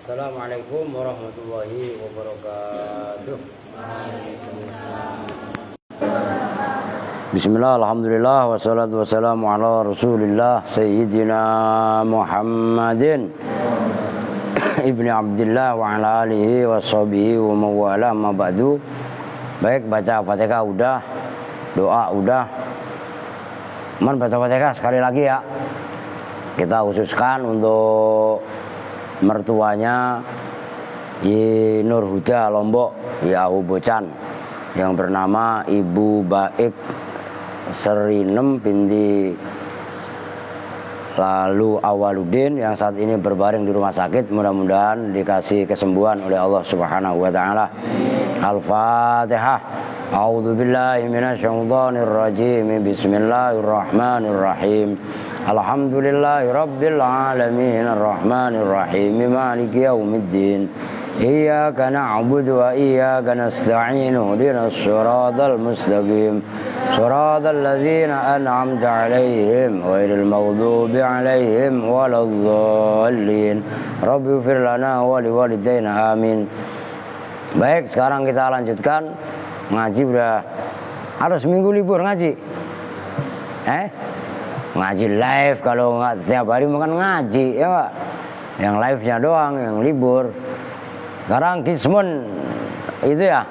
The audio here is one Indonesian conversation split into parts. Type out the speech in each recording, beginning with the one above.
Assalamualaikum warahmatullahi wabarakatuh. Bismillah, alhamdulillah, wassalatu wassalamu ala rasulillah Sayyidina Muhammadin Ibni Abdillah wa ala alihi wa sahbihi wa mawala ma ba'du. Baik, baca Fatihah udah, doa udah. Man baca Fatihah sekali lagi ya. Kita khususkan untuk mertuanya Yi Nur Huda Lombok, Ya Bocan, yang bernama Ibu Baik Serinem binti lalu Awaludin, yang saat ini berbaring di rumah sakit. Mudah-mudahan dikasih kesembuhan oleh Allah Subhanahu wa taala. Al-Fatihah. A'udzu billahi minasyaitonir rajim. Bismillahirrahmanirrahim. Alhamdulillahi rabbil alamin arrahmanir rahim maliki yaumiddin. Iyyaka na'budu wa iyyaka nasta'in ihdinas siratal mustaqim siratal ladzina an'amta 'alaihim ghairil maghdubi 'alaihim waladdallin. Rabbighfir lana wa liwalidayna amin. Baik, sekarang kita lanjutkan ngaji. Udah ada seminggu libur ngaji. Ngaji live, kalau nggak setiap hari makan ngaji ya Pak. Yang live-nya doang yang libur. Sekarang kismun itu ya.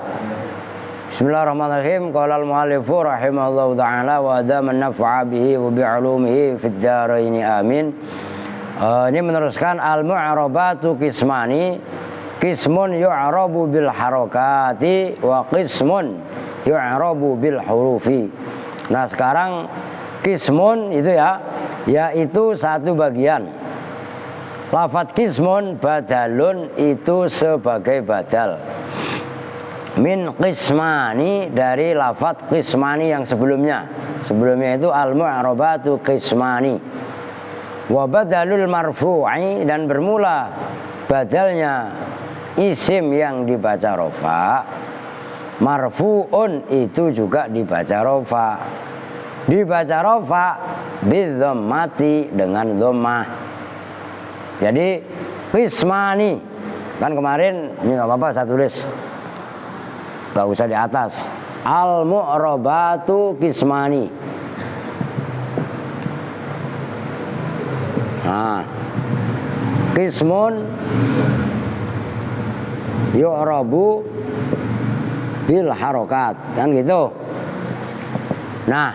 Bismillahirrahmanirrahim. Qala al-mu'allifu rahimahullahu ta'ala wa adama an-naf'a bihi wa bi'ulumihi fid dharain amin. Ini meneruskan al-mu'arabatu kismani. Kismun yu'arabu bil harakati wa qismun yu'arabu bil hurufi. Nah, sekarang kismun itu ya, yaitu satu bagian. Lafadz kismun badalun itu sebagai badal. Min qismani, dari lafadz qismani yang sebelumnya. Sebelumnya itu al-mu'arabatu qismani. Wa badalul marfu'i, dan bermula badalnya isim yang dibaca rofa. Marfu'un itu juga dibaca rofa. Dibaca rofa bidhammati, dengan dhammah. Jadi qismani, kan kemarin ini nggak apa-apa saya tulis, nggak usah di atas. Al mu'rabatu qismani. Nah, qismun yu'rabu bil harokat, kan gitu. Nah,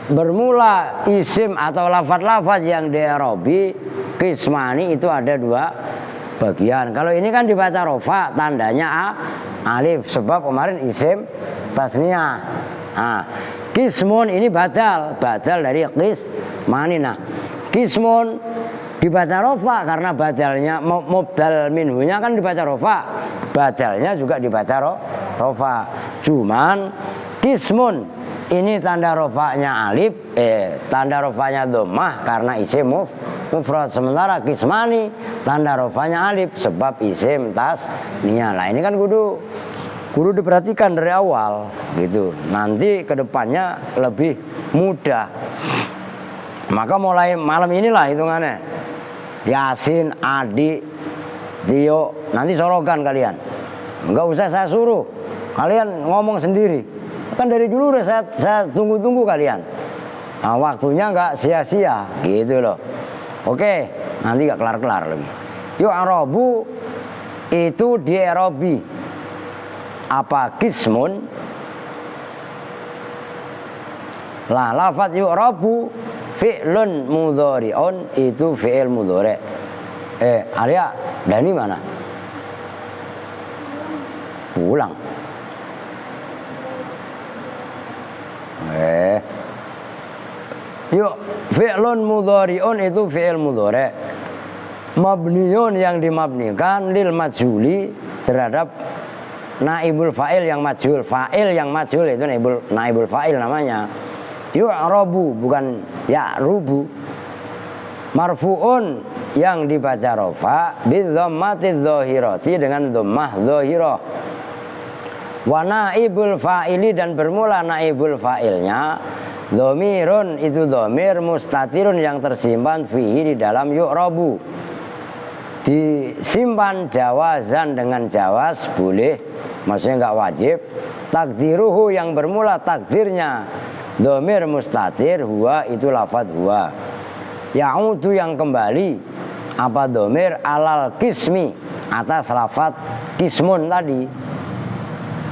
bermula isim atau lafaz-lafaz yang di'rabi qismani itu ada dua bagian. Kalau ini kan dibaca rofa, tandanya alif, sebab kemarin isim tasniyah. Nah, qismun ini badal dari qismani. Nah, qismun dibaca rofa karena badalnya mubdal minhunya kan dibaca rofa, badalnya juga dibaca rofa. Cuman qismun ini tanda rofanya alif, tanda rofanya dhammah karena isim mufrad. Sementara qismani tanda rofanya alif sebab isim tasniyah. Nah, ini kan kudu diperhatikan dari awal gitu. Nanti kedepannya lebih mudah. Maka mulai malam inilah hitungannya. Yasin, Adi, Tio, nanti sorogan kalian. Enggak usah saya suruh, kalian ngomong sendiri. Kan dari dulu udah saya tunggu-tunggu kalian. Nah, waktunya nggak sia-sia gitu loh. Oke, nanti nggak kelar-kelar lagi. Yu'arabu itu di-i'rabi. Apa qismun? Lah, lafaz yu'rabu fi'lun mudhari'un, itu fi'il mudhari'. Arya, Dani mana? Pulang. Yuk, fi'lun mudhari'un itu fi'il mudhari'. Mabniun yang dimabnikan lil majhuli, terhadap naibul fa'il yang majhul. Fa'il yang majhul itu naibul fa'il namanya. Yu'rabu, bukan ya'rubu. Marfu'un yang dibaca rofa bidhammati dhahirati, dengan dhammah dhahirah. Wa naibul fa'ili, dan bermula naibul fa'ilnya dhamirun, itu dhamir mustatirun yang tersimpan fihi, di dalam yu'rabu. Disimpan jawazan, dengan jawaz boleh, maksudnya enggak wajib. Takdiruhu, yang bermula takdirnya dhamir mustatir, huwa itu lafadz huwa. Ya'udu, yang kembali apa dhamir alal qismi, atas lafadz qismun tadi.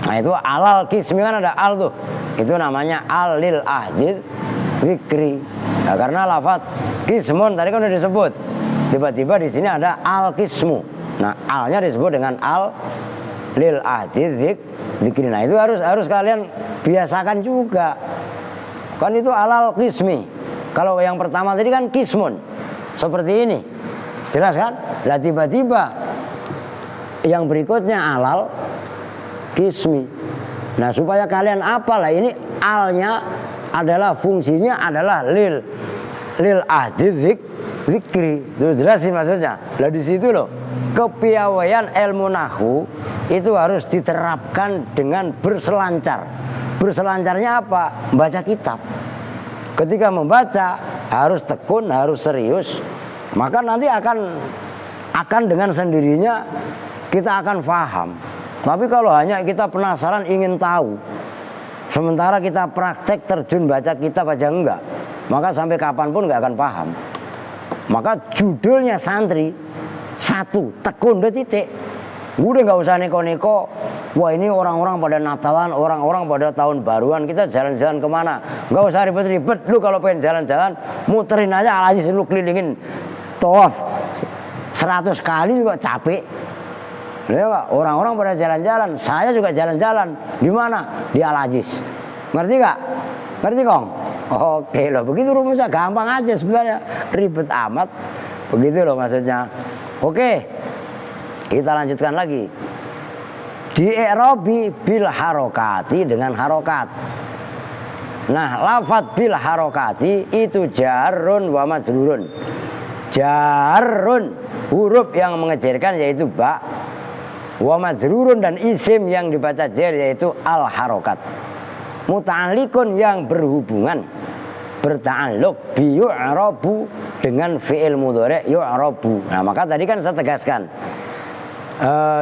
Nah itu alal kismi kan ada al tuh. Itu namanya al lil ahdid zikri. Nah, karena lafaz kismun tadi kan udah disebut. Tiba-tiba di sini ada al kismu. Nah alnya disebut dengan al lil ahdid zikri. Nah itu harus kalian biasakan juga. Kan itu alal kismi. Kalau yang pertama tadi kan kismun. Seperti ini. Jelas kan? Lah tiba-tiba yang berikutnya alal kismi. Nah supaya kalian apalah ini alnya adalah fungsinya adalah lil ahdid zikri. Itu jelas sih maksudnya. Lah di situ loh kepiawaian ilmu nahwu itu harus diterapkan dengan berselancar. Berselancarnya apa? Membaca kitab. Ketika membaca harus tekun, harus serius. Maka nanti akan dengan sendirinya kita akan paham. Tapi kalau hanya kita penasaran ingin tahu, sementara kita praktek terjun baca kitab aja enggak, maka sampai kapanpun enggak akan paham. Maka judulnya santri satu, tekun deh titik. Udah nggak usah neko-neko. Wah ini orang-orang pada Natalan, orang-orang pada tahun baruan, kita jalan-jalan kemana? Nggak usah ribet-ribet. Lu kalau pengen jalan-jalan, muterin aja Al-Aziz, lu kelilingin tawaf 100 kali juga capek. Ya Pak, orang-orang pada jalan-jalan, saya juga jalan-jalan. Di mana? Di Al-Aziz. Ngerti nggak? Ngerti Kong? Oke loh, begitu rumusnya gampang aja sebenarnya, ribet amat. Begitu loh maksudnya. Oke. Kita lanjutkan lagi. Di i'rabi bil harokati dengan harokat. Nah, lafadz bil harokati itu jarun wa majrurun. Jarun huruf yang mengejarkan yaitu ba. Wa majrurun dan isim yang dibaca jar yaitu al harokat. Muta'alliqun yang berhubungan berta'alluq bi yu'rabu dengan fi'il mudhari' yu'rabu. Nah, maka tadi kan saya tegaskan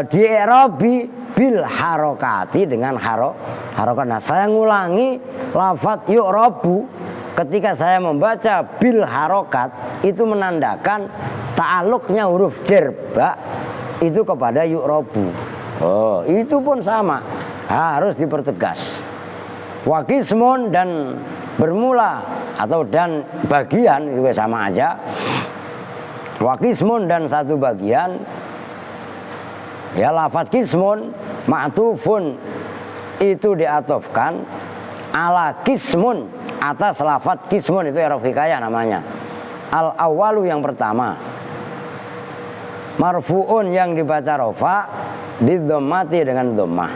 di i'rabi bil harokati dengan harokat. Nah saya ngulangi lafadz yu'rabu ketika saya membaca bil harokat itu menandakan ta'aluknya huruf jar ba itu kepada yu'rabu. Oh itu pun sama, harus dipertegas. Wakismun dan bermula atau dan bagian juga sama aja. Wakismun dan satu bagian. Ya lafadz kismun ma'tufun itu diatofkan ala kismun atas lafadz kismun itu i'rab hikayah namanya. Al awalu yang pertama. Marfu'un yang dibaca rofa didhammati dengan dhammah.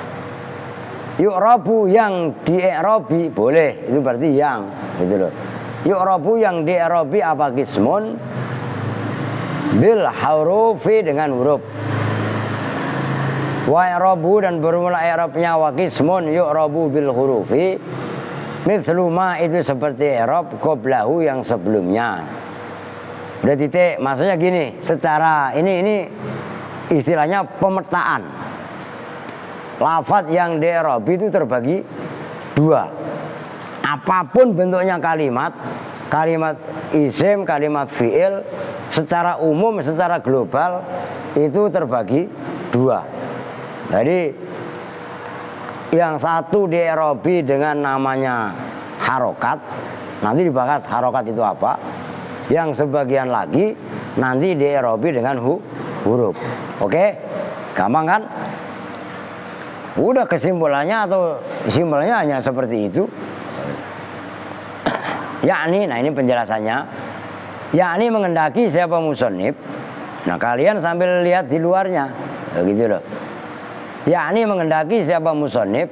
Yu'rabu yang di-i'rabi boleh itu berarti yang gitu loh. Yu'rabu yang di-i'rabi apa kismun bil hurufi dengan huruf. Wa i'rabu dan bermula i'rabnya wa qismun yu'rabu bil hurufi mithlu ma itu seperti i'rab qablahu yang sebelumnya. Udah titik, maksudnya gini, secara ini istilahnya pemetaan. Lafadz yang di-i'rabi itu terbagi dua. Apapun bentuknya kalimat isim, kalimat fi'il secara umum, secara global itu terbagi dua. Jadi yang satu di-i'rabi dengan namanya harokat, nanti dibahas harokat itu apa. Yang sebagian lagi nanti di-i'rabi dengan huruf. Oke? Gampang kan? Udah kesimpulannya atau simpelnya hanya seperti itu. Yakni, nah ini penjelasannya. Yakni mengendaki siapa musannif. Nah kalian sambil lihat di luarnya, gitu loh. Yakni mengendaki siapa musannif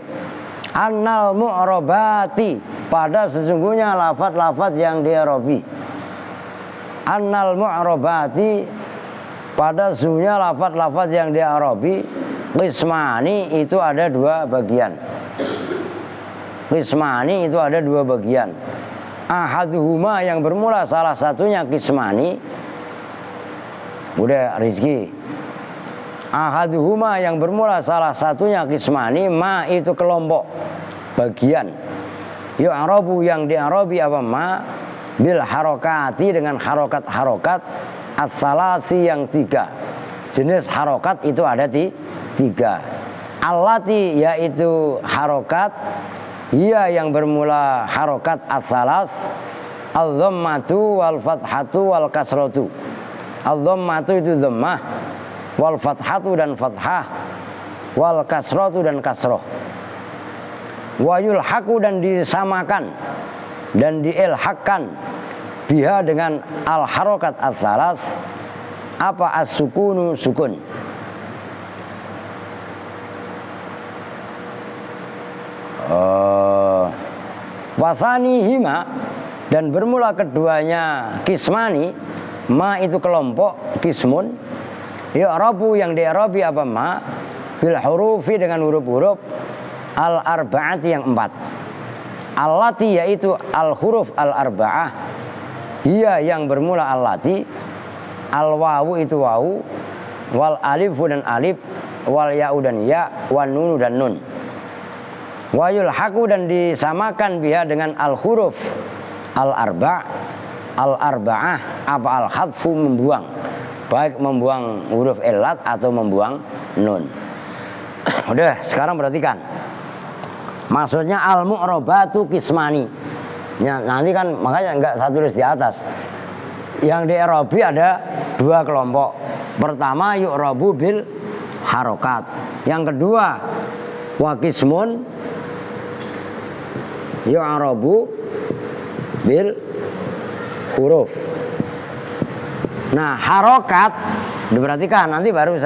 annal mu'rabati pada sesungguhnya lafadz-lafadz yang di-i'rabi. Annal mu'rabati pada sesungguhnya lafadz-lafadz yang di-i'rabi qismani itu ada dua bagian. Qismani itu ada dua bagian. Ahaduhuma yang bermula salah satunya qismani. Udah Rizki. Ahaduhuma yang bermula salah satunya qismani ma itu kelompok bagian. Yu'rabu yang di-i'rabi apa ma bil harokati dengan harokat-harokat as-salasi yang tiga. Jenis harokat itu ada tiga. allati yaitu harokat, ia yang bermula harokat as-salas, al-dhammatu wal fathatu wal kasratu. Al-dhammatu itu dhammah, wal fathatu dan fathah, wal kasratu dan kasroh. Wa yulhaqu dan disamakan dan diilhaqkan biha dengan al-harokat as-salas, apa as-sukunu sukun. Wasanihima dan bermula keduanya kismani, ma itu kelompok, kismun ya'rabu yang di'rabi apa ma bil hurufi dengan huruf-huruf al arba'ati yang 4. Allati yaitu al huruf al arba'ah, ia yang bermula allati, al wawu itu wawu, wal alifu dan alif, wal ya'u dan ya, wan nunu dan nun. Wa yulhaqu dan disamakan biha dengan al huruf al arba', al arba'ah apa al hadfu membuang, baik membuang huruf illat atau membuang nun. Udah, sekarang perhatikan. Maksudnya al mu'rabatu kismani. Ya, nanti kan makanya enggak saya tulis di atas. Yang di i'rabi ada 2 kelompok. Pertama yu'rabu bil harokat. Yang kedua wa kismun yu'rabu bil huruf. Nah, harokat diperhatikan, nanti baru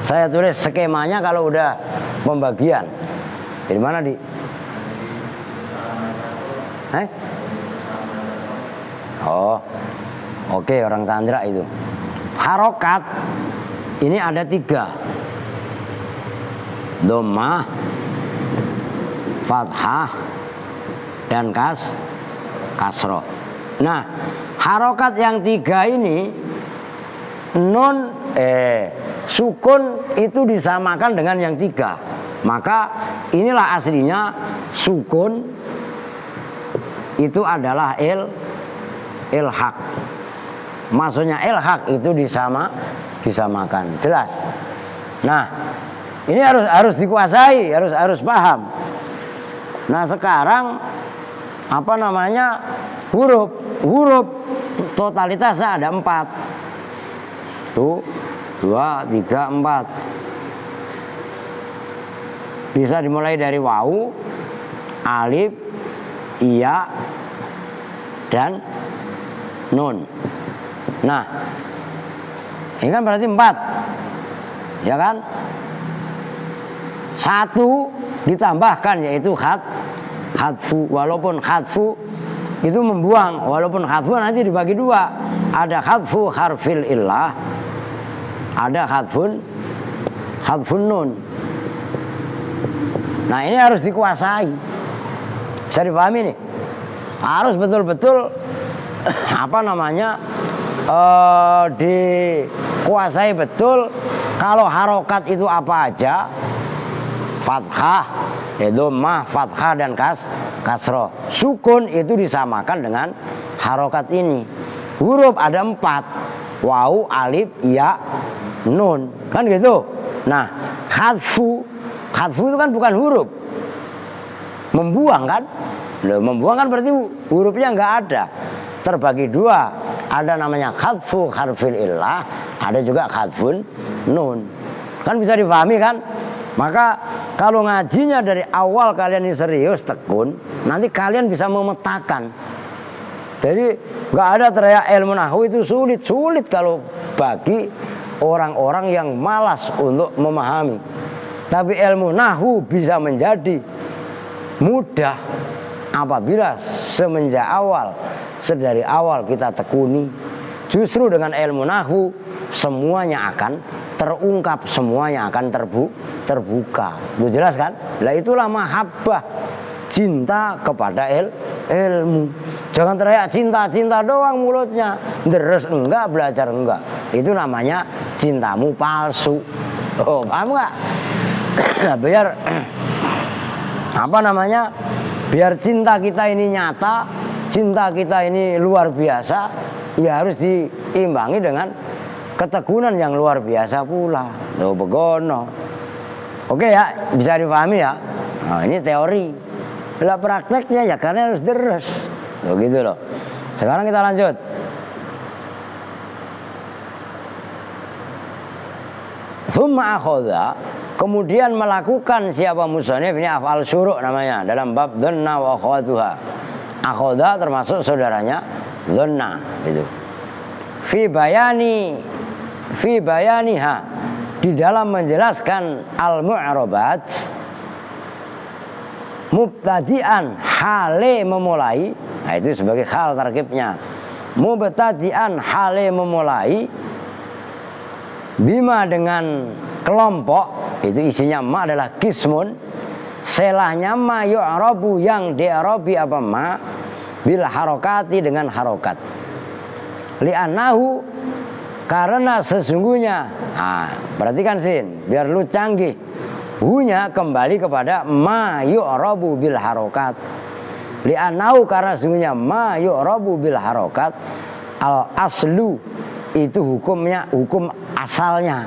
saya tulis skemanya kalau udah pembagian. Di mana di? Oh, oke, orang Chandra itu. Harokat ini ada 3. Dhammah, fathah, dan kasroh. Nah, harokat yang 3 ini nun sukun itu disamakan dengan yang 3. Maka inilah aslinya sukun itu adalah ilhaq. Maksudnya ilhaq itu disamakan. Jelas. Nah, ini harus dikuasai, harus paham. Nah, sekarang apa namanya? Huruf totalitasnya ada 4. Tuh, 2, 3, 4. Bisa dimulai dari wawu, alif, iya, dan nun. Nah, ini kan berarti 4, ya kan? 1 ditambahkan yaitu hadfu. Walaupun hadfu itu membuang, walaupun hadfu nanti dibagi 2. Ada hadfu harfil illah, ada hadfun nun. Nah, ini harus dikuasai. Bisa dipahami nih. Harus betul-betul apa namanya? Dikuasai betul. Kalau harokat itu apa aja? Fathah, dhammah, fathah dan kasroh. Sukun itu disamakan dengan harokat ini. Huruf ada 4. Wawu, alif, ya, nun. Kan gitu. Nah, hadfu itu kan bukan huruf. Membuang kan? Loh, membuang kan berarti hurufnya nggak ada. Terbagi 2. Ada namanya hadfu harfil illah, ada juga hadfun nun. Kan bisa dipahami kan? Maka kalau ngajinya dari awal kalian ini serius tekun, nanti kalian bisa memetakan. Jadi nggak ada teriak ilmu nahwu itu sulit kalau bagi orang-orang yang malas untuk memahami. Tapi ilmu nahwu bisa menjadi mudah apabila sedari awal kita tekuni. Justru dengan ilmu nahwu semuanya akan terungkap, semuanya akan terbuka. Itu jelas kan? Lah itulah mahabbah, cinta kepada ilmu. Jangan teriak cinta doang mulutnya, terus enggak, belajar enggak. Itu namanya cintamu palsu. Oh, paham enggak? Biar apa namanya? Biar cinta kita ini nyata, cinta kita ini luar biasa, ya harus diimbangi dengan ketekunan yang luar biasa pula. Tuh begono. Oke ya, bisa dipahami ya. Nah, ini teori. Bila prakteknya ya karena harus deres. Loh gitu loh. Sekarang kita lanjut. Tsumma akhadha, kemudian melakukan siapa musannif ini af'al syuru' namanya dalam bab dhanna wa akhawatuha. Akhadha termasuk saudaranya dhanna gitu. Fi bayaniha, di dalam menjelaskan al-mu'rabat, mubtadi'an hale memulai, nah itu sebagai hal tarkibnya. Mubtadi'an hale memulai, bima dengan kelompok, itu isinya ma adalah kismun, selahnya ma yu'rabu yang di'rabi apa ma, bil harokati dengan harokat. Li'annahu, karena sesungguhnya, nah, perhatikan sin, biar lu canggih. Hunya kembali kepada ma yu'rabu bil harokat. Li'annahu, karena sesungguhnya ma yu'rabu bil harokat, al aslu, itu hukumnya, hukum asalnya.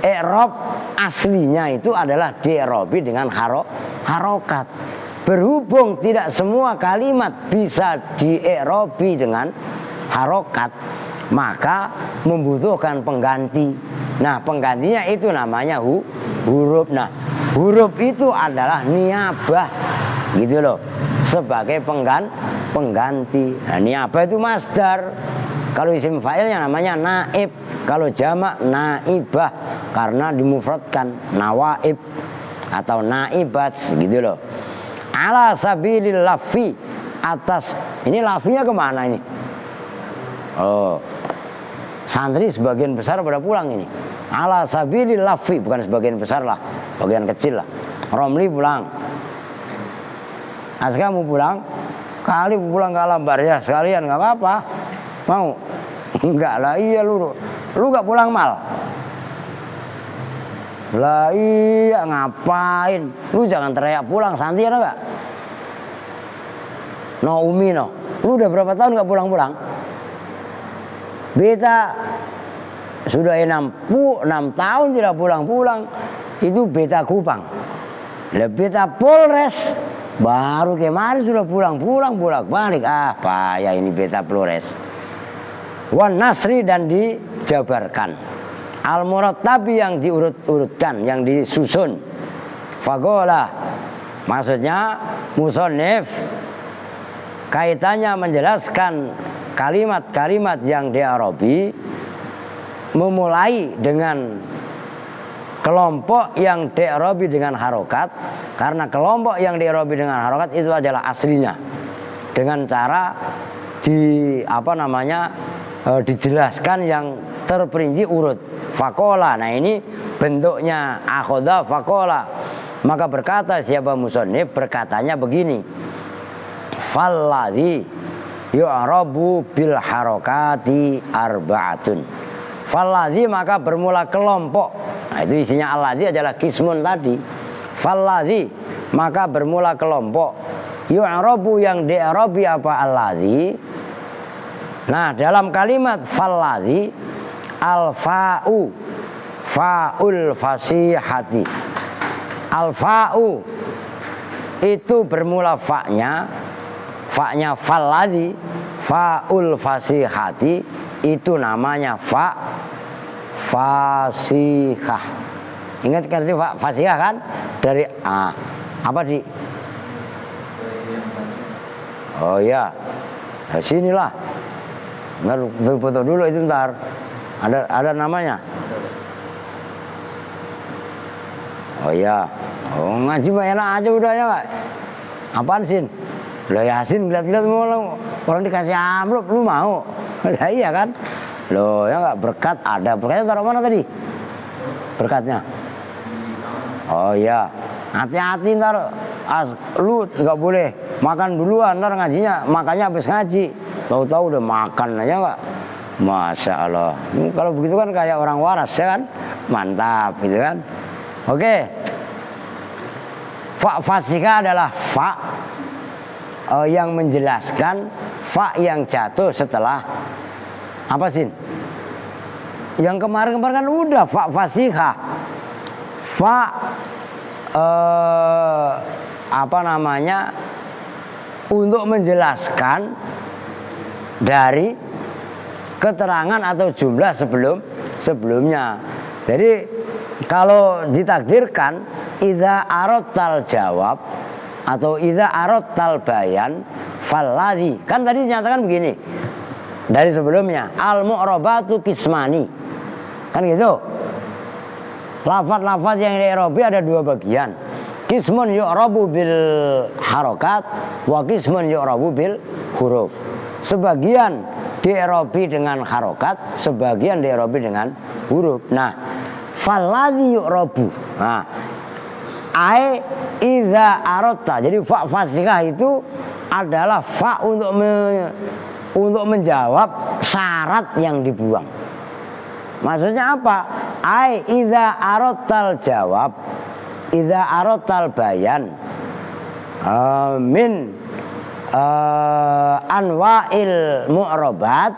I'rab aslinya itu adalah di'rabi dengan harokat. Berhubung tidak semua kalimat bisa di'rabi dengan harokat, maka membutuhkan pengganti. Nah, penggantinya itu namanya huruf. Nah, huruf itu adalah niabah, gitu loh, sebagai pengganti. Nah, niabah itu masdar. Kalau isim fa'ilnya namanya naib. Kalau jamak naibah, karena dimufradkan nawaib atau naibat, gitu loh. Ala sabilil lafi, atas, ini lafinya kemana ini? Oh, santri sebagian besar pada pulang ini. Ala sabilil lafi, bukan sebagian besar lah, bagian kecil lah. Romli pulang, Aska mau pulang, kali pulang ke Alambar ya sekalian, nggak apa-apa. Mau? Enggak lah, iya lu gak pulang mal? Lah iya, ngapain? Lu jangan teriak pulang, Santi ada gak? No Umi no, lu udah berapa tahun gak pulang-pulang? Beta sudah 6 tahun tidak pulang-pulang. Itu beta Kupang. Lah beta Polres baru kemarin sudah pulang-pulang bolak-balik. Ah payah ini beta Polres. Wan nasri, dan dijabarkan. Al murattabi, yang diurut-urutkan, yang disusun. Fagola, maksudnya musannif kaitannya menjelaskan kalimat-kalimat yang di'rabi memulai dengan kelompok yang di'rabi dengan harokat, karena kelompok yang di'rabi dengan harokat itu adalah aslinya, dengan cara dijelaskan yang terperinci urut. Fakola, nah ini bentuknya akhoda fakola. Maka berkata siapa musannif, berkatanya begini, falladhi yu'rabu bil harokati arba'atun. Falladhi, maka bermula kelompok. Nah itu isinya alladhi adalah kismun tadi. Falladhi, maka bermula kelompok. Yu'rabu, yang di'rabi apa alladhi. Nah dalam kalimat falladhi, al-fa'u, fa'ul fasihati. Al-fa'u itu bermula fa'nya falladhi, fa'ul fasihati, itu namanya fasihah. Ingat kan itu fasihah kan? Dari apa di? Oh ya, sinilah. Ntar foto dulu itu ntar. Ada namanya. Oh ya. Oh ngaji mah enak aja udah ya Pak. Apaan Sin? Loh Yasin lihat-lihat mau orang dikasih amplop lu mau? Lah iya kan? Loh ya enggak, berkat ada. Berkatnya taruh mana tadi? Berkatnya. Oh iya. Hati-hati ntar lu nggak boleh makan duluan, ntar ngajinya makannya habis ngaji. Tahu-tahu udah makan aja nggak? Masya Allah. Kalau begitu kan kayak orang waras ya kan? Mantap gitu kan? Oke. Fa fasika adalah fa yang menjelaskan, fa yang jatuh setelah apa sih? Yang kemarin kan udah fa fasika. fa apa namanya, untuk menjelaskan dari keterangan atau jumlah sebelumnya. Jadi kalau ditakdirkan idza aradtal jawab atau idza aradtal bayan falladhi, kan tadi dinyatakan begini dari sebelumnya, al mu'rabatu qismani, kan gitu. Lafaz-lafaz yang di-i'rabi ada dua bagian. Qismun yu'rabu bil harokat wa qismun yu'rabu bil huruf. Sebagian di-i'rabi dengan harokat, sebagian di-i'rabi dengan huruf. Nah, falladhi yu'rabu, nah, ai idza aradta. Jadi fa fasikah itu adalah fa untuk menjawab syarat yang dibuang. Maksudnya apa? Ai idza aradtal jawab, idza aradtal bayan min anwa'il mu'rabat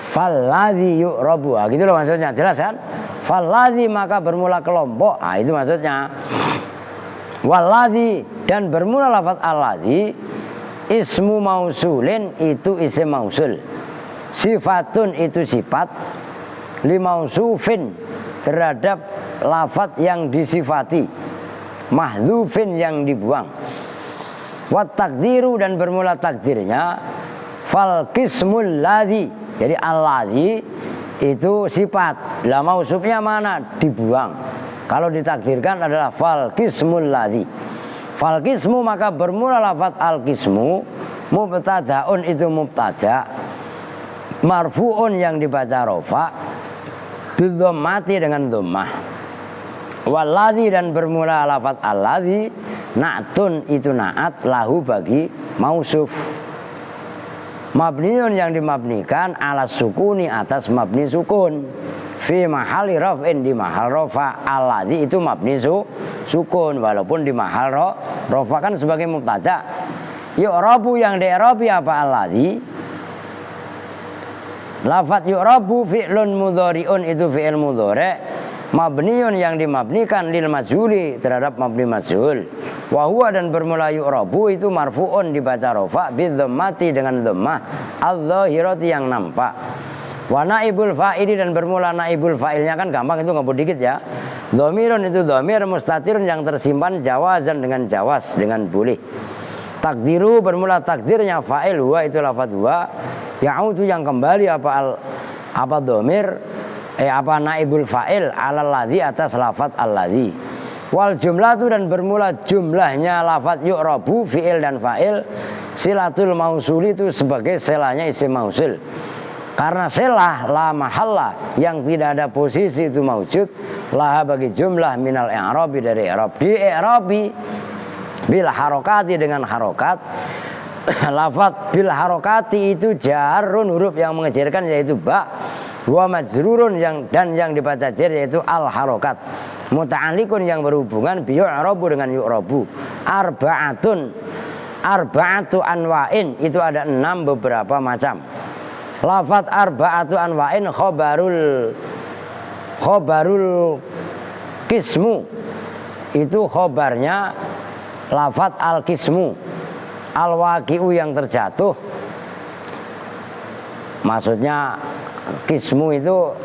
falladhi yu'rabu. Gitu loh maksudnya, jelas kan? Falladhi maka bermula kelompok. Ah itu maksudnya. Walladhi dan bermula lafaz alladhi ismu mausulin itu isim mausul. Sifatun itu sifat, limausufin terhadap lafaz yang disifati, mahdzufin yang dibuang. Wat takdiru dan bermula takdirnya fal qismul ladzi. Jadi alladzi itu sifat, lah mausufnya mana? Dibuang. Kalau ditakdirkan adalah fal qismul ladzi. Fal qismu maka bermula lafaz al qismu, mubtadaun itu mubtada, marfu'un yang dibaca rofa, bidhammati dengan dhammah. Walladzi dan bermula lafaz alladzi, na'tun itu na'at, lahu bagi mausuf. Mabniun yang dimabnikan ala sukuni atas mabni sukun. Fi mahali raf'in di mahal rofa. Alladzi itu mabni sukun walaupun di mahal rofa kan sebagai mubtada. Yu'rabu yang di-i'rabi apa alladzi? Lafaz yu'rabu fi'lun mudhari'un itu fi'il mudhari', mabniun yang dimabnikan lil majhuli terhadap mabni majhul. Wa huwa dan bermula yu'rabu itu marfu'un dibaca rafa bidhammati dengan dhammah adz-dzahirati yang nampak. Wa naibul fa'ili dan bermula naibul fa'ilnya kan gampang itu ngebut dikit ya. Dhamirun itu dhamir mustatirun yang tersimpan jawazan dengan jawaz dengan boleh. Takdiru bermula takdirnya fa'il huwa itu lafaz huwa, ya'udu yang kembali apa dhamir apa naibul fa'il alal ladzi atas lafaz alladzi. Wal jumlatu dan bermula jumlahnya lafaz yu'rabu fi'il dan fa'il silatul mausul itu sebagai selanya isim mausul. Karena selah la mahalla yang tidak ada posisi itu maujud, laha bagi jumlah minal i'rabi dari i'rab. Di i'rabi bil harokati dengan harokat. Lafaz bil harokati itu jarun huruf yang mengejarkan yaitu ba, wa majrurun yang dibaca jar yaitu al harokat. Muta'alliqun yang berhubungan bi yu'rabu dengan yu'rabu. Arba'atu anwa'in itu ada 6 beberapa macam. Lafaz arba'atu anwa'in khobarul qismu itu khobarnya lafaz al qismu. Al waqi'u yang terjatuh, maksudnya qismu itu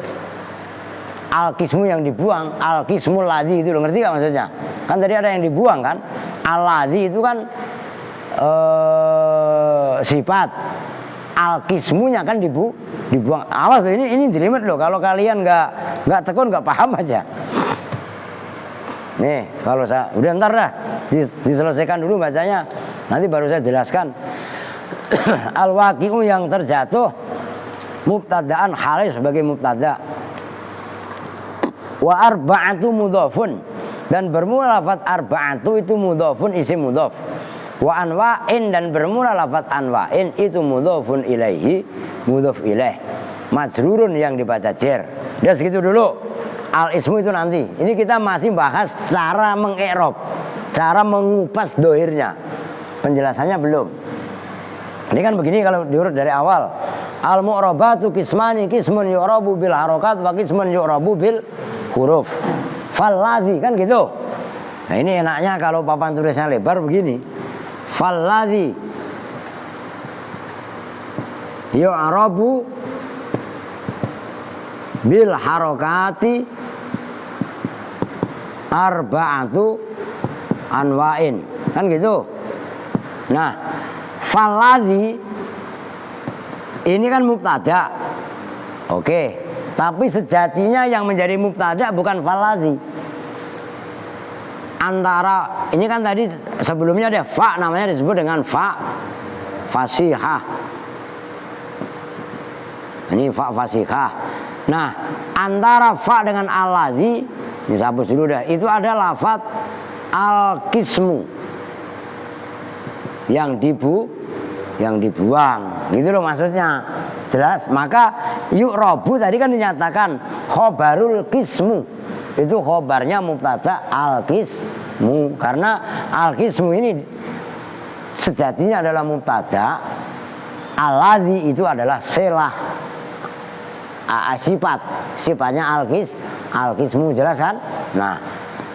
al qismu yang dibuang, al qismul ladzi itu lo ngerti gak maksudnya? Kan tadi ada yang dibuang kan? Al ladzi itu kan sifat, al qismunya kan dibuang. Awas loh, ini jelimet loh, kalau kalian nggak tekun nggak paham aja. Nih, kalau saya udah ntar dah diselesaikan dulu bacanya, nanti baru saya jelaskan. Al-waqi'u yang terjatuh, mubtadaan halih sebagai mubtada. Wa arba'atu mudhafun dan bermula lafaz arba'atu itu mudhafun isim mudhaf. Wa anwa'in dan bermula lafaz anwa'in itu mudhafun ilaihi mudhaf ilaih. Majrurun yang dibaca jar. Udah segitu dulu. Al-ismu itu nanti. Ini kita masih bahas cara mengi'rab, cara mengupas dohirnya. Penjelasannya belum. Ini kan begini kalau diurut dari awal. Al-mu'rabatu qismani, qismun yu'rabu bil harokat wa qismun yu'rabu bil huruf. Falladzi kan gitu. Nah ini enaknya kalau papan tulisnya lebar begini. Falladzi yu'rabu bil harokati arba'atu anwa'in kan gitu. Nah falladzi ini kan mubtada. Oke, tapi sejatinya yang menjadi mubtada bukan falladzi. Antara ini kan tadi sebelumnya ada fa, namanya disebut dengan fa fasihah. Ini fa fasihah. Nah, antara fa dengan alladzi, ini hapus dulu dah. Itu ada lafaz al-qismu yang dibuang. Gitu loh maksudnya. Jelas? Maka yu'rabu tadi kan dinyatakan khobarul qismu. Itu khobarnya mubtada al-qismu. Karena al-qismu ini sejatinya adalah mubtada, alladzi itu adalah selah, sifatnya al-qismu, jelas kan? Nah,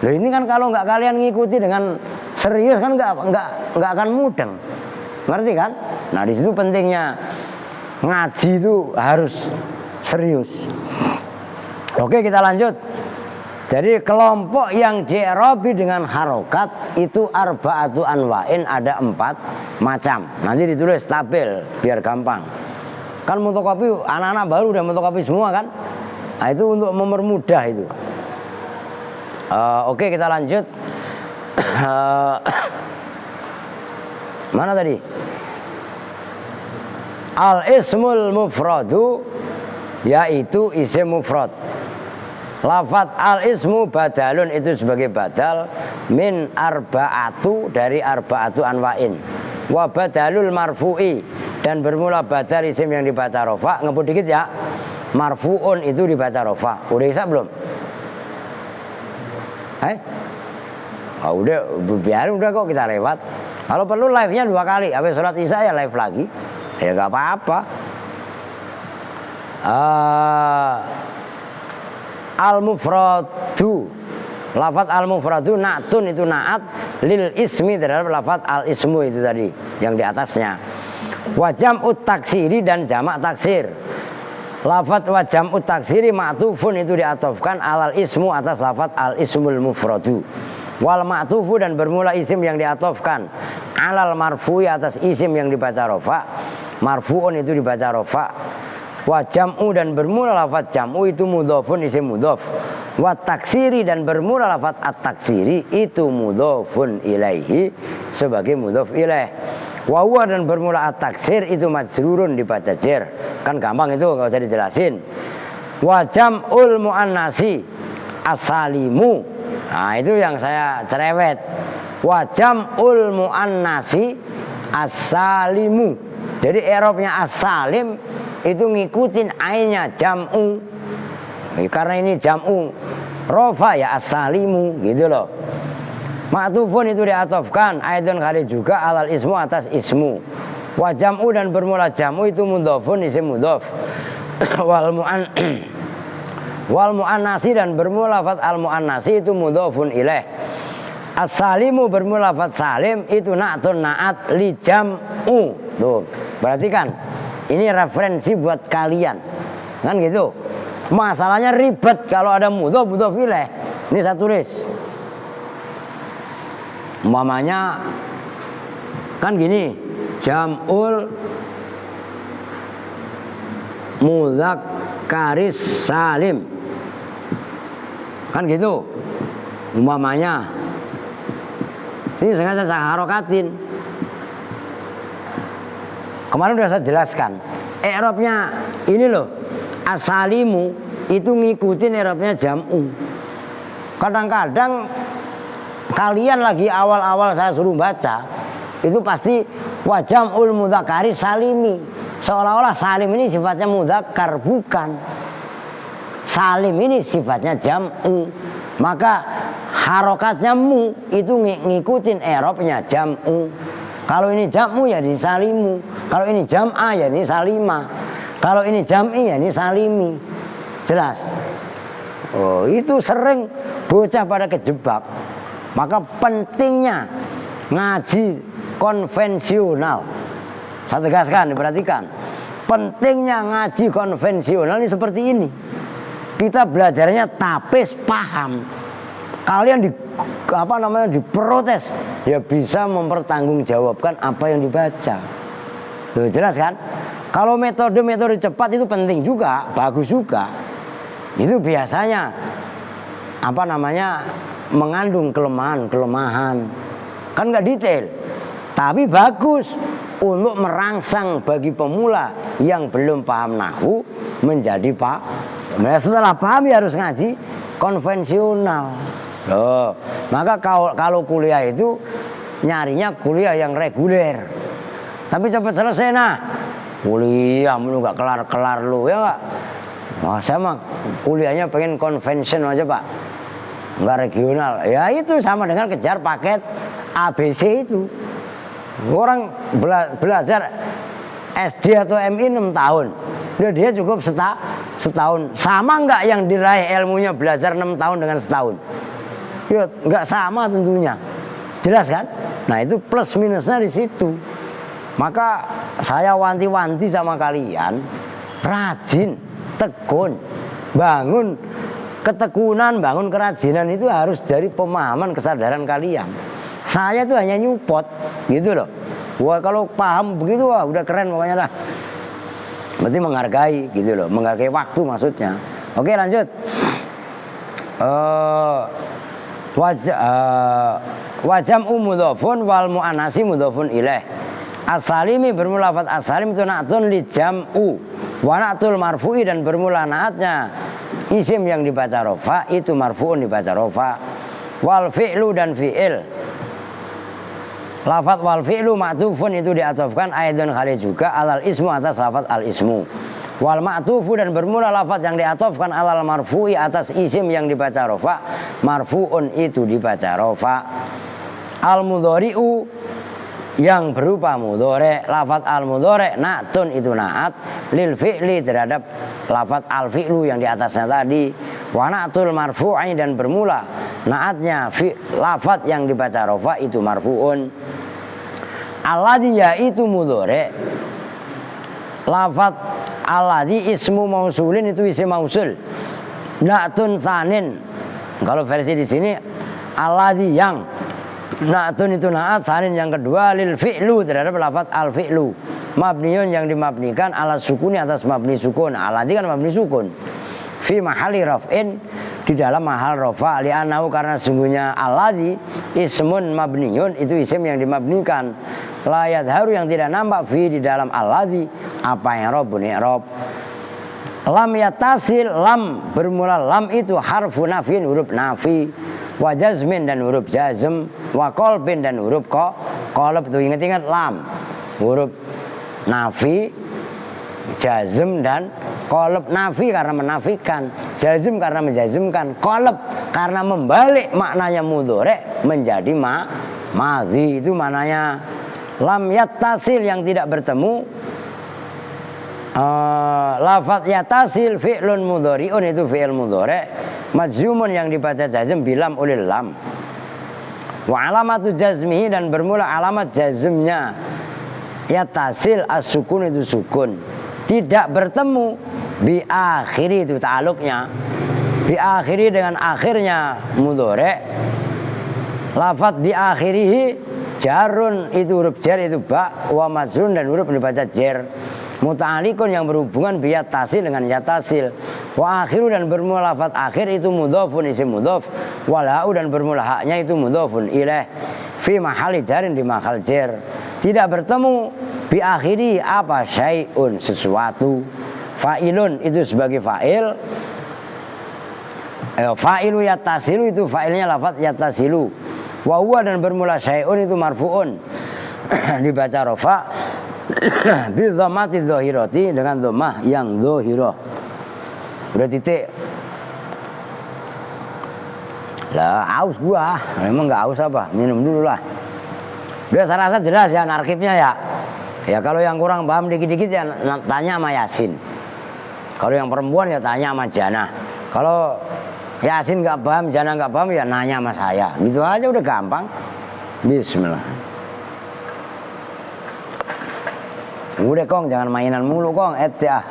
loh ini kan kalau nggak kalian ngikuti dengan serius kan nggak akan mudeng, ngerti kan? Nah di situ pentingnya ngaji itu harus serius. Oke, kita lanjut. Jadi kelompok yang di'rabi dengan harokat itu arba'atu anwa'in, ada 4 macam. Nanti ditulis tabel biar gampang. Kan fotokopi anak-anak baru udah fotokopi semua kan? Nah itu untuk mempermudah itu. Oke, kita lanjut. Mana tadi? Al-ismul mufradu, yaitu isim mufrad. Lafaz al-ismu badalun, itu sebagai badal min arba'atu, dari arba'atu anwa'in. Wa badalul marfu'i, dan bermula badal isim yang dibaca rofa. Ngebut dikit ya. Marfu'un itu dibaca rofa. Udah bisa belum? Udah, biarin udah kok, kita lewat. Kalau perlu live-nya 2 kali. Habis sholat isya ya live lagi. Ya gak apa-apa. Al-mufradu, lafaz al-mufradu na'tun, itu na'at lil ismi terhadap lafaz al-ismu itu tadi yang di atasnya. Wa jam'ut taksiri, dan jamak taksir. Lafaz wa jam'ut taksiri ma'tufun, itu diatofkan alal ismu, atas lafaz al-ismul mufradu. Wal ma'tufu, dan bermula isim yang diatofkan alal marfu'i, atas isim yang dibaca rofa. Marfu'un itu dibaca rofa. Wa jam'u, dan bermula lafaz jam'u itu mudhofun, isim mudhof. Wa taksiri, dan bermula lafaz at-taksiri itu mudhofun ilaihi, sebagai mudhof ilaih. Wa huwa, dan bermula at-taksir itu majrurun, dibaca jar. Kan gampang itu, enggak usah dijelasin. Wa jam'ul muannasi asalimu, nah itu yang saya cerewet. Wa jam'ul muannasi asalimu, jadi i'rabnya as-salim itu ngikutin ainnya jam'u. Karena ini jam'u rofa ya as-salimu gitu loh. Ma'tufun itu diatofkan aidon kali juga alal ismu, atas ismu. Wa jam'u, dan bermula jam'u itu mudhofun, isim mudhof. Wal muannasi, dan bermula lafaz al muannasi itu mudhofun ilaih. As-salimu, bermula lafaz salim itu na'tun, na'at li jam'u. Tuh, berarti kan ini referensi buat kalian, kan gitu. Masalahnya ribet kalau ada mudhof ilaih. Ini saya tulis. Umpamanya kan gini, jam'ul mudzakkaris salim, kan gitu. Umpamanya ini sengaja saya harokatin. Kemarin sudah saya jelaskan. I'rabnya ini loh, as-salimu itu ngikutin i'rabnya jam'u. Kadang-kadang kalian lagi awal-awal saya suruh baca, itu pasti wa jam'ul mudzakkari salimi. Seolah-olah salim ini sifatnya mudzakkar, bukan. Salim ini sifatnya jam'u. Maka harokatnya mu itu ngikutin i'rabnya jam'u. Kalau ini jam'u ya di salimu. Kalau ini jam'a ya di salima. Kalau ini jam'i ya di salimi. Jelas? Oh, itu sering bocah pada kejebak. Maka pentingnya ngaji konvensional. Saya tegaskan, diperhatikan. Pentingnya ngaji konvensional ini seperti ini. Kita belajarnya tapis paham. Kalian diprotes, ya bisa mempertanggungjawabkan apa yang dibaca. Tuh, jelas kan? Kalau metode cepat itu penting juga, bagus juga. Itu biasanya mengandung kelemahan. Kan nggak detail, tapi bagus untuk merangsang bagi pemula yang belum paham nahwu menjadi Nah, setelah paham ya harus ngaji konvensional. Loh, maka kalau kuliah itu nyarinya kuliah yang reguler. Tapi cepat selesai kuliah lu nggak kelar lu ya nggak? Nah, saya mah kuliahnya pengen konvensional aja Pak, nggak regional. Ya itu sama dengan kejar paket ABC itu. Orang belajar SD atau MI 6 tahun, dia cukup setahun. Sama nggak yang diraih ilmunya belajar 6 tahun dengan setahun? Ya nggak sama tentunya. Jelas kan? Nah itu plus minusnya di situ. Maka saya wanti-wanti sama kalian, rajin, tekun, bangun ketekunan, bangun kerajinan itu harus dari pemahaman kesadaran kalian. Saya tuh hanya nyupot gitu loh. Wah kalau paham begitu wah udah keren pokoknya lah. Berarti menghargai gitu loh, menghargai waktu maksudnya. Oke lanjut. Wajam mudhofun wal mu'anasi mudhofun ilaih. As-salimi bermula lafaz as-salim itu na'tun li jam'u wa na'tul marfu'i, dan bermula naatnya isim yang dibaca rofa itu marfu'un dibaca rofa. Wal fi'lu dan fi'il, lafaz wal fi'lu ma'tufun itu diatofkan aidun kali juga alal ismu atas lafaz al ismu. Wal ma'tufu dan bermula lafaz yang diatofkan alal marfu'i atas isim yang dibaca rofa, marfu'un itu dibaca rofa. Al mudhari'u yang berupa mudhari, lafaz al mudhari na'tun itu naat lil fi'li terhadap lafaz al fi'lu yang di atasnya tadi. Wa na'tul marfu'i dan bermula naatnya lafaz yang dibaca rofa itu marfu'un. Alladhi yaitu mudhari, lafaz alladhi ismu mausulin itu isim mausul. Na'tun tsanin, kalau versi di sini alladhi yang na'tun itu na'at sanin yang kedua lil fi'lu terhadap lafaz al fi'lu, mabniun yang dimabnikan ala sukuni atas mabni sukun. Alladhi kan mabni sukun, fi mahali raf'in di dalam mahal rafa, li'annahu karena sungguhnya alladhi ismun mabniun itu isim yang dimabnikan, la yadharu yang tidak nampak fi di dalam alladhi apa yang rob i'rab. Lam yatasil, lam bermula lam itu harfu nafin huruf nafi, wa jazmin dan huruf jazm, wa qalbin dan huruf qalb. Tuh ingat-ingat lam huruf nafi, jazm dan qalb. Nafi karena menafikan, jazm karena menjazmkan, qalb karena membalik maknanya mudhari menjadi madhi. Itu maknanya lam yattasil yang tidak bertemu. Lafaz yatasil fi'lun mudhari'un itu fi'il mudhari majzumun yang dibaca jazm bilam ulil lam. Wa alamatu jazmihi dan bermula alamat jazmnya yatasil as-sukun itu sukun, tidak bertemu bi akhiri itu ta'aluknya bi akhiri dengan akhirnya mudhari. Lafaz bi akhirihi jarun itu huruf jar itu ba, wa majrun dan huruf dibaca jar. Muta'alikun yang berhubungan bi yatasil dengan yatasil. Wa akhiru dan bermula lafaz akhir itu mudhofun isim mudhof. Wal ha'u dan bermula haknya itu mudhofun ilaih fi mahali jarin di mahal jar. Tidak bertemu bi akhiri apa syai'un sesuatu. Fa'ilun itu sebagai fa'il. Fa'ilu yatasilu itu fa'ilnya lafaz yatasilu. Wa huwa dan bermula syai'un itu marfu'un dibaca rafa bi dhammati dhahirati dengan dhammah yang dhahirah. Udah titik. Lah aus gua, memang enggak aus apa? Minum dulu lah. Udah saya rasa jelas ya narkibnya ya. Ya kalau yang kurang paham dikit-dikit ya tanya sama Yasin. Kalau yang perempuan ya tanya sama Jana. Kalau Yasin nggak paham, Jana nggak paham, ya nanya sama saya. Gitu aja udah gampang. Bismillah. Udah Kong, jangan mainan mulu Kong. Ya,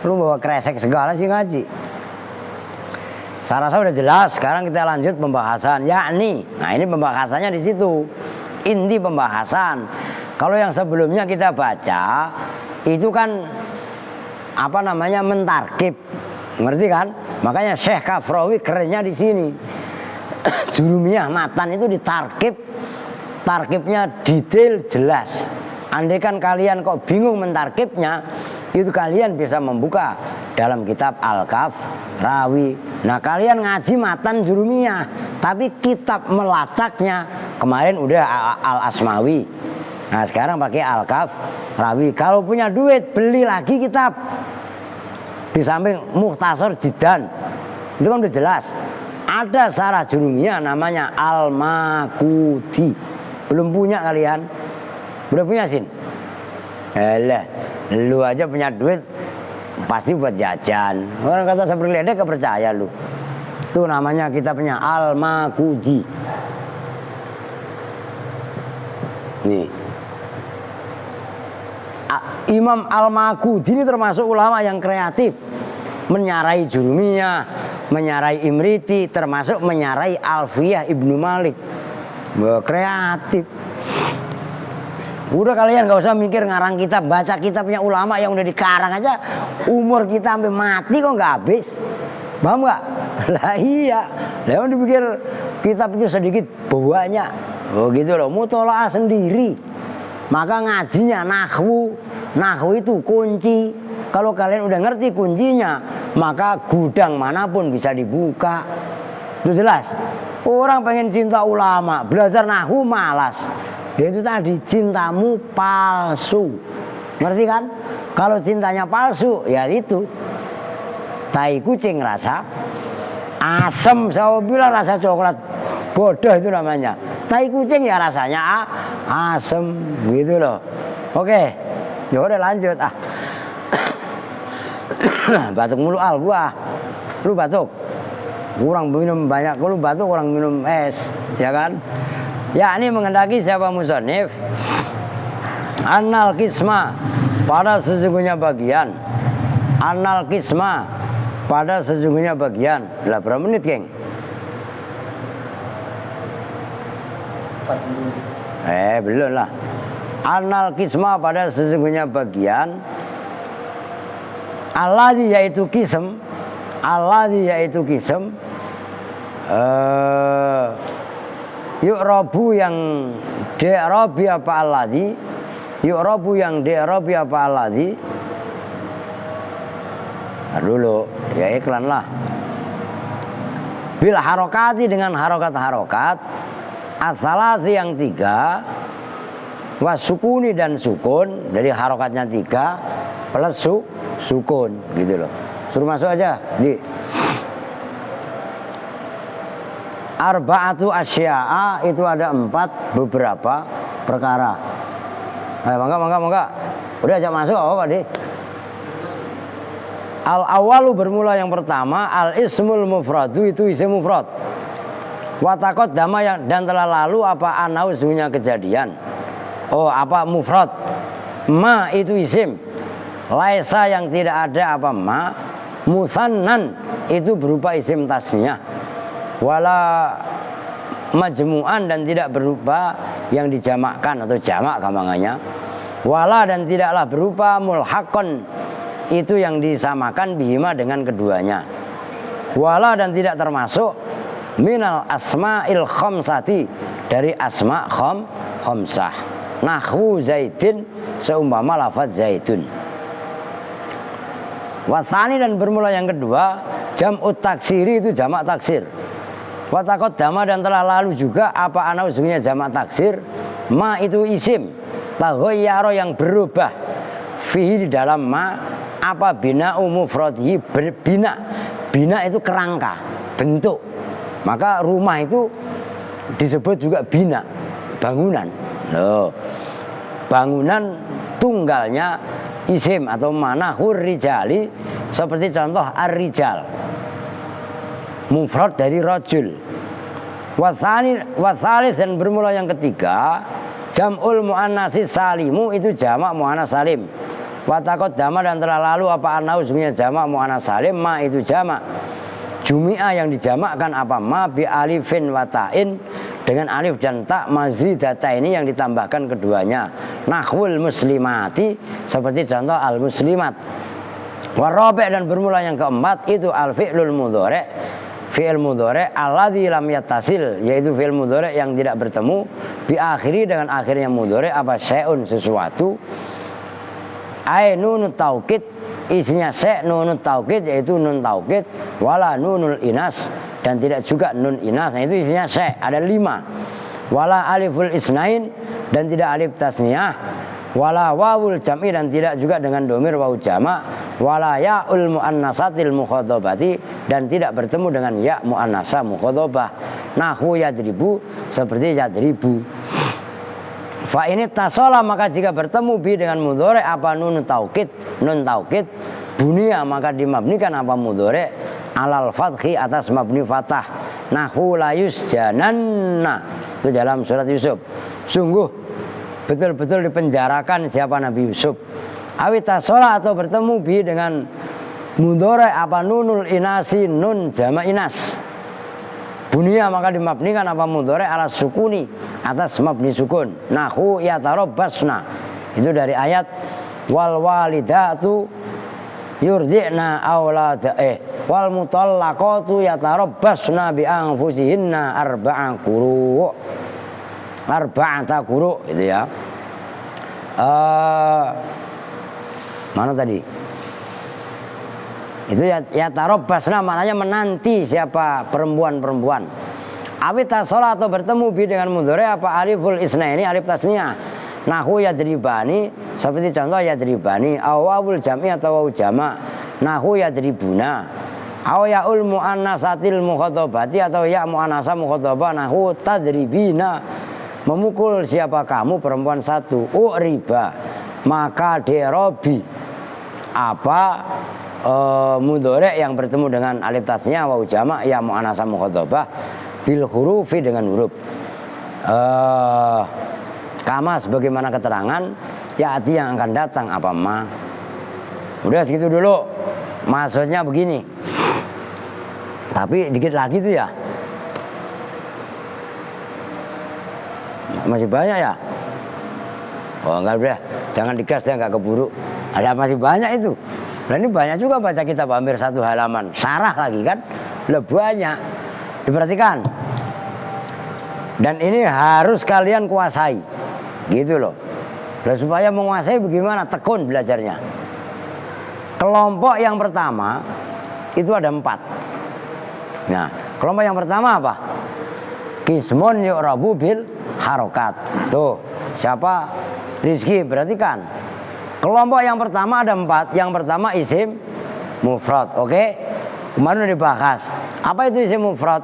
lu bawa kresek segala sih ngaji. Saya rasa udah jelas. Sekarang kita lanjut pembahasan. Yakni, nah ini pembahasannya di situ. Inti pembahasan. Kalau yang sebelumnya kita baca, itu kan apa namanya mentarkib. Ngerti kan? Makanya Syekh Kafrawi kerennya di sini. Jurumiyah matan itu ditarkib, tarkibnya detail jelas. Andai kan kalian kok bingung mentarkibnya, itu kalian bisa membuka dalam kitab Al-Kafrawi. Nah kalian ngaji matan Jurumiyah, tapi kitab melacaknya kemarin udah Al-Asmawi. Nah sekarang pakai Al-Kafrawi. Kalau punya duit beli lagi kitab. Di samping Mukhtasar Jidan, itu kan udah jelas. Ada syarah Jurumiyah namanya Al-Makudi. Belum punya kalian? Udah punya Sin? Elah, lu aja punya duit pasti buat jajan. Orang kata seperti ledek gak percaya lu. Itu namanya kitabnya Al-Makudi. Nih. Imam Al-Makudi ini termasuk ulama yang kreatif, menyarai Jurumiyah, menyarai Imriti, termasuk menyarai Alfiyah Ibnu Malik. Kreatif. Udah kalian gak usah mikir ngarang kitab, baca kitabnya ulama yang udah dikarang aja. Umur kita sampai mati kok gak habis. Paham gak? Lah iya. Lah dipikir kitab itu sedikit banyak. Oh gitu loh, mutolaah sendiri. Maka ngajinya nahwu. Nahwu itu kunci. Kalau kalian udah ngerti kuncinya, maka gudang manapun bisa dibuka. Itu jelas. Orang pengen cinta ulama, belajar nahwu malas. Itu tadi cintamu palsu. Ngerti kan? Kalau cintanya palsu, ya itu tai kucing rasa asam, saya bilang rasa coklat. Bodoh itu namanya. Tai kucing ya rasanya asam gitu loh. Oke. Ya udah lanjut batuk mulu gua. Lu batuk. Kurang minum banyak, lu batuk kurang minum es, ya kan? Ya ini mengendaki siapa musonif. Annal kisma pada sesungguhnya bagian. Annal kisma pada sesungguhnya bagian. Lah berapa menit, geng? 4 menit. Belum lah. Annal kisma pada sesungguhnya bagian. Alladzi yaitu kism. Alladzi yaitu kism. Yu'rabu yang di'rabi apa alladzi. Yu'rabu yang di'rabi apa alladzi. Dulu ya iklan lah. Bil harokati dengan harokat-harokat. As-salasi yang 3. Wasukuni dan sukun. Dari harokatnya 3 plus sukun gitu loh. Suruh masuk aja di arba'atu asya'a itu ada 4 beberapa perkara. Ayo mangga. Udah ajak masuk apa Pak Di? Al awalu bermula yang pertama al ismul mufradu itu isim mufrad. Watakot dama yang dan telah lalu apa anau sesungguhnya kejadian. Oh apa mufrad. Ma itu isim. Laisa yang tidak ada apa ma. Musannan itu berupa isim tasniyah. Wala majmu'an dan tidak berupa yang dijamakkan atau jamak gampangannya. Wala dan tidaklah berupa mulhaqon itu yang disamakan bihima dengan keduanya. Wala dan tidak termasuk minal asma'il khamsati dari asma' khamsah. Nahwu zaidin seumpama lafaz zaidun. Wasani dan bermula yang kedua jam'ut taksiri itu jamak taksir. Watakot dama dan telah lalu juga apa ana ujungnya jamak taksir. Ma itu isim taghayyara yang berubah fihi di dalam ma apa bina mufradhi berbina. Bina itu kerangka bentuk. Maka rumah itu disebut juga bina, bangunan. Loh. Bangunan tunggalnya isim atau mana hurrijali seperti contoh ar-rijal. mufrad dari rajul. Wasalis dan bermula yang ketiga, jam'ul muannatsis salimu itu jamak muannas salim. Watakot dama dan telah lalu apa anau sebenarnya jamak muannas salim, ma itu jamak. Jumi'a yang dijamakkan apa ma bi alifin watain dengan alif dan ta mazidata ini yang ditambahkan keduanya. Nahwul muslimati seperti contoh al muslimat. Warabi' dan bermula yang keempat itu al fi'lul mudhari'. Fi'il mudhari' alladzi lam yattasil yaitu fi'il mudhari' yang tidak bertemu bi akhiri dengan akhirnya mudhari' apa syai'un sesuatu. Ai nunut taukid isinya nunut taukid yaitu nun taukid wala nunul inas dan tidak juga nun inas. Nah itu isinya ada 5. Wala aliful isnain dan tidak alif tasniyah. Wala wawul jam'i dan tidak juga dengan domir wawu jamak. Wala ya'ul muannasatil mukhadhabati dan tidak bertemu dengan ya muannasah mukhadhabah. Nahwu yadribu seperti yadribu. Fa ini tasola maka jika bertemu bi dengan mudhari apa nun taukid bunia maka dimabnikan apa mudhari alal fathi atas mabni fathah. Nahwu la yusjananna itu dalam surat Yusuf. Sungguh betul-betul dipenjarakan siapa Nabi Yusuf. Awit tasola atau bertemu bi dengan mudhari apa nunul inasi nun jama' inas. Bunia maka dimabnikan apa mudhari ala sukuni atas mabni sukun. Nahwu yatarabbasna itu dari ayat wal walidatu yurdi'na aulada wal mutallaqatu yatarabbasna bi anfusihinna arba'ata quru itu ya. Mana tadi? Itu ya tarobbasna maknanya menanti siapa perempuan-perempuan. Awit tasola atau bertemu bi dengan mudhari apa aliful isnaini alif tasniyah. Nahwu yadribani seperti contoh yadribani awawul jam'i atau wawu jamak. Nahwu yadribuna. Aw yaul muannasatil mukhadhabati atau ya muannasah mukhadhabah. Nahwu tadribina memukul siapa kamu perempuan satu. Uriba maka derobi apa mudhari yang bertemu dengan alif tasnya wawu jamak ya muannasah mukhadhabah bil hurufi dengan huruf kama sebagaimana keterangan ya ati yang akan datang apa ma. Udah segitu dulu maksudnya begini, tapi dikit lagi tuh ya masih banyak ya. Oh enggak udah jangan digas ya, enggak keburu, ada masih banyak itu. Nah ini banyak juga baca kitab hampir 1 halaman, sarah lagi kan, lebih banyak. Diperhatikan. Dan ini harus kalian kuasai, gitu loh. Dan supaya menguasai bagaimana tekun belajarnya. Kelompok yang pertama itu ada 4. Nah kelompok yang pertama apa? Qismun yu'rabu bil harokat. Tuh siapa? Rizki, perhatikan. Kelompok yang pertama ada 4. Yang pertama isim mufrad. Oke? Kemarin dibahas. Apa itu isim mufrad?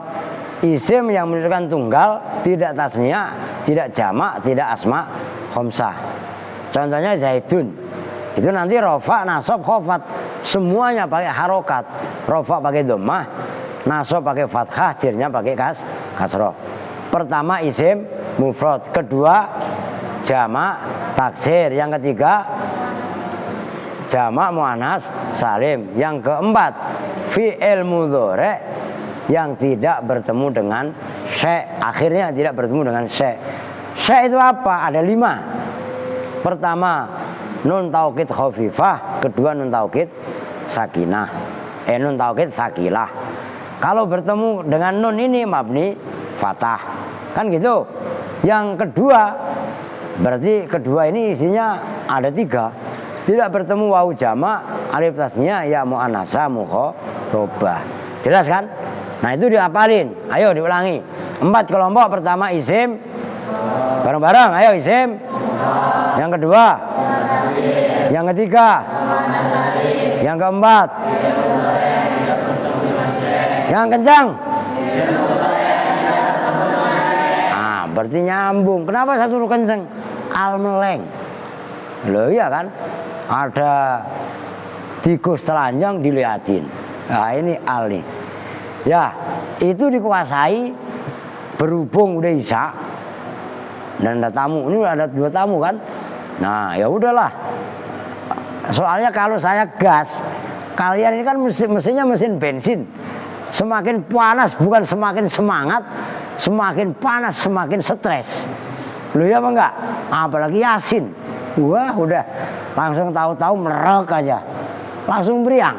Isim yang menunjukkan tunggal, tidak tasniyah, tidak jamak, tidak asma khamsah. Contohnya Zaidun. Itu nanti rofa, nasab, khofat. Semuanya pakai harokat. Rofa pakai dhammah, nasab pakai fathah, jirnya pakai kasroh. Pertama isim mufrad. Kedua jamak taksir. Yang ketiga jamak muannas salim. Yang keempat fi'il mudhari yang tidak bertemu dengan sy', akhirnya tidak bertemu dengan sy'. Sy' itu apa? Ada 5. Pertama nun taukid khafifah, kedua nun taukid sakinah. Nun taukid sakilah. Kalau bertemu dengan nun ini mabni fathah. Kan gitu. Yang kedua berarti kedua ini isinya ada 3. Tidak bertemu wawu jamak, alif tasnya ya muannasah mukhotobah. Jelas kan? Nah itu dihafalin. Ayo diulangi. 4 kelompok. Pertama isim. Bareng-bareng. Ayo isim. Yang kedua. Yang ketiga. Yang keempat. Yang kencang. Ah, berarti nyambung. Kenapa satu kencang? Al-meleng. Loh iya kan? Ada tikus telanjang diliatin. Nah ini al nih. Ya, itu dikuasai, berhubung udah isya dan ada tamu, ini ada 2 tamu kan. Nah ya udahlah, soalnya kalau saya gas, kalian ini kan mesinnya mesin bensin, semakin panas bukan semakin semangat, semakin panas semakin stres. Loh ya apa enggak? Apalagi Yasin, wah udah langsung tahu-tahu merek aja, langsung beriang.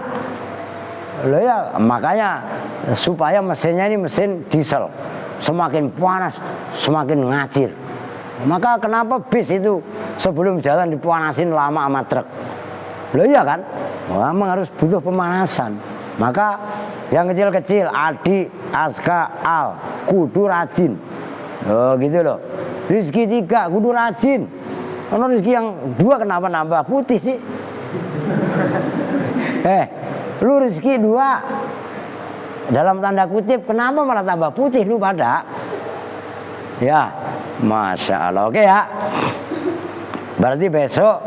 Loh ya, makanya supaya mesinnya ini mesin diesel, semakin panas semakin ngacir. Maka kenapa bis itu sebelum jalan dipanasin lama sama truk? Loh iya kan? Wah, memang harus butuh pemanasan. Maka yang kecil-kecil, Adi, Aska, Al, kudu rajin. Oh gitu loh. Rizki 3 kudu rajin. Karena rizki yang 2 kenapa nambah putih sih? Lu rizki 2 dalam tanda kutip, kenapa malah tambah putih lu pada? Ya, Masya Allah. Oke ya. Berarti besok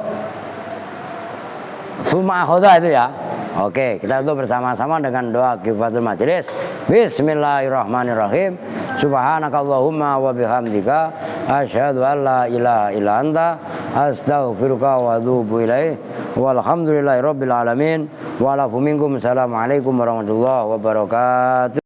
Suma akhoda itu ya. Oke, kita tutup bersama-sama dengan doa kifatul majelis. Bismillahirrahmanirrahim. Subhanakallahumma wa bihamdika asyhadu an la ilaha illa anta astaghfiruka wa atubu ilaih. Walhamdulillahirabbil alamin. Wa lakum minkum. Assalamualaikum warahmatullahi wabarakatuh.